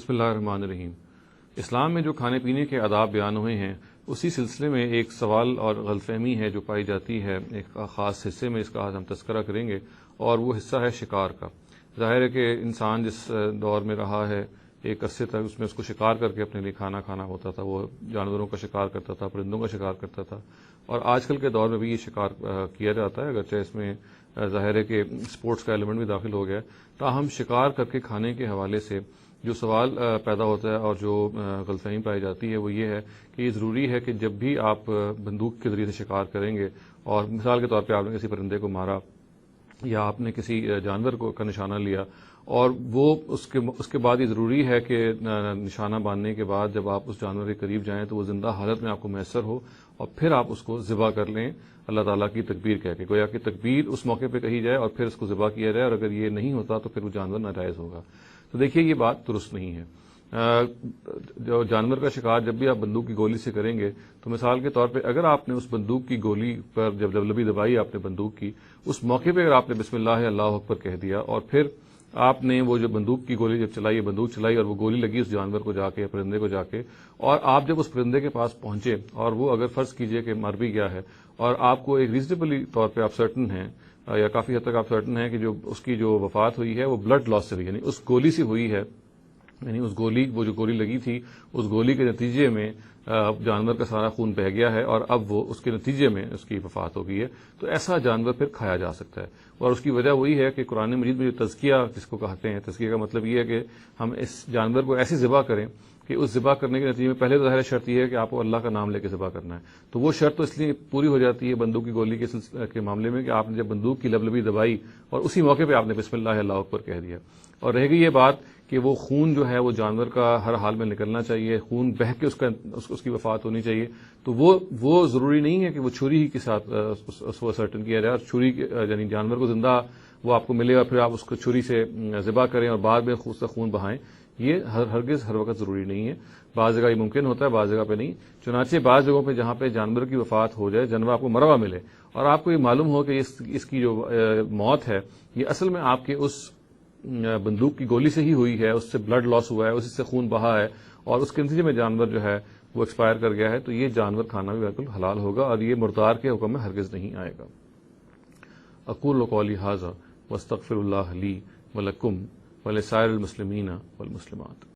بسم اللہ الرحمن الرحیم۔ اسلام میں جو کھانے پینے کے آداب بیان ہوئے ہیں اسی سلسلے میں ایک سوال اور غلط فہمی ہے جو پائی جاتی ہے، ایک خاص حصے میں اس کا آج ہم تذکرہ کریں گے، اور وہ حصہ ہے شکار کا۔ ظاہر ہے کہ انسان جس دور میں رہا ہے ایک عرصے تک اس میں اس کو شکار کر کے اپنے لیے کھانا کھانا ہوتا تھا، وہ جانوروں کا شکار کرتا تھا، پرندوں کا شکار کرتا تھا، اور آج کل کے دور میں بھی یہ شکار کیا جاتا ہے، اگرچہ اس میں ظاہر ہے کہ اسپورٹس کا ایلیمنٹ بھی داخل ہو گیا ہے۔ تاہم شکار کر کے کھانے کے حوالے سے جو سوال پیدا ہوتا ہے اور جو غلط فہمی پائی جاتی ہے وہ یہ ہے کہ یہ ضروری ہے کہ جب بھی آپ بندوق کے ذریعے سے شکار کریں گے، اور مثال کے طور پہ آپ نے کسی پرندے کو مارا یا آپ نے کسی جانور کا نشانہ لیا، اور وہ اس کے بعد یہ ضروری ہے کہ نشانہ باندھنے کے بعد جب آپ اس جانور کے قریب جائیں تو وہ زندہ حالت میں آپ کو میسر ہو، اور پھر آپ اس کو ذبح کر لیں اللہ تعالیٰ کی تکبیر کہہ کے، گویا کہ تکبیر اس موقع پہ کہی جائے اور پھر اس کو ذبح کیا جائے، اور اگر یہ نہیں ہوتا تو پھر وہ جانور ناجائز ہوگا۔ تو دیکھیے یہ بات درست نہیں ہے۔ جو جانور کا شکار جب بھی آپ بندوق کی گولی سے کریں گے تو مثال کے طور پہ اگر آپ نے اس بندوق کی گولی پر جب لبی دبائی آپ نے بندوق کی، اس موقع پہ اگر آپ نے بسم اللہ اللہ اکبر کہہ دیا اور پھر آپ نے وہ جو بندوق کی گولی جب چلائی، بندوق چلائی اور وہ گولی لگی اس جانور کو جا کے، پرندے کو جا کے، اور آپ جب اس پرندے کے پاس پہنچے اور وہ اگر فرض کیجئے کہ مر بھی گیا ہے اور آپ کو ایک ریزنیبلی طور پہ آپ سرٹن ہیں یا کافی حد تک آپ سرٹن ہیں کہ جو اس کی جو وفات ہوئی ہے وہ بلڈ لاس سے ہوئی، یعنی اس گولی سے ہوئی ہے، یعنی وہ جو گولی لگی تھی اس گولی کے نتیجے میں جانور کا سارا خون بہہ گیا ہے اور اب وہ اس کے نتیجے میں اس کی وفات ہو گئی ہے، تو ایسا جانور پھر کھایا جا سکتا ہے۔ اور اس کی وجہ وہی ہے کہ قرآن مجید میں جو تزکیہ جس کو کہتے ہیں، تزکیہ کا مطلب یہ ہے کہ ہم اس جانور کو ایسی ذبح کریں کہ اس ذبح کرنے کے نتیجے میں پہلے تو ظاہر شرط یہ ہے کہ آپ کو اللہ کا نام لے کے ذبح کرنا ہے، تو وہ شرط تو اس لیے پوری ہو جاتی ہے بندوق کی گولی کے معاملے میں کہ آپ نے جب بندوق کی لبی دبائی اور اسی موقع پہ آپ نے بسم اللہ اللہ اکبر کہہ دیا، اور رہ گئی یہ بات کہ وہ خون جو ہے وہ جانور کا ہر حال میں نکلنا چاہیے، خون بہہ کے اس کی وفات ہونی چاہیے، تو وہ ضروری نہیں ہے کہ وہ چھری ہی کے ساتھ اس کو سرٹن کیا جائے، اور چھری یعنی جانور کو زندہ وہ آپ کو ملے اور پھر آپ اس کو چھری سے ذبح کریں اور بعد میں خون بہائیں، یہ ہرگز ہر وقت ضروری نہیں ہے۔ بعض جگہ یہ ممکن ہوتا ہے، بعض جگہ پہ نہیں۔ چنانچہ بعض جگہوں پہ جہاں پہ جانور کی وفات ہو جائے، جانور آپ کو مرا ہوا ملے اور آپ کو یہ معلوم ہو کہ اس کی جو موت ہے یہ اصل میں آپ کے اس بندوق کی گولی سے ہی ہوئی ہے، اس سے بلڈ لاس ہوا ہے، اسی سے خون بہا ہے اور اس کے نتیجے میں جانور جو ہے وہ ایکسپائر کر گیا ہے، تو یہ جانور کھانا بھی بالکل حلال ہوگا اور یہ مردار کے حکم میں ہرگز نہیں آئے گا۔ اقول قولی ھذا واستغفر اللہ لی ولکم ولسائر المسلمین والمسلمات۔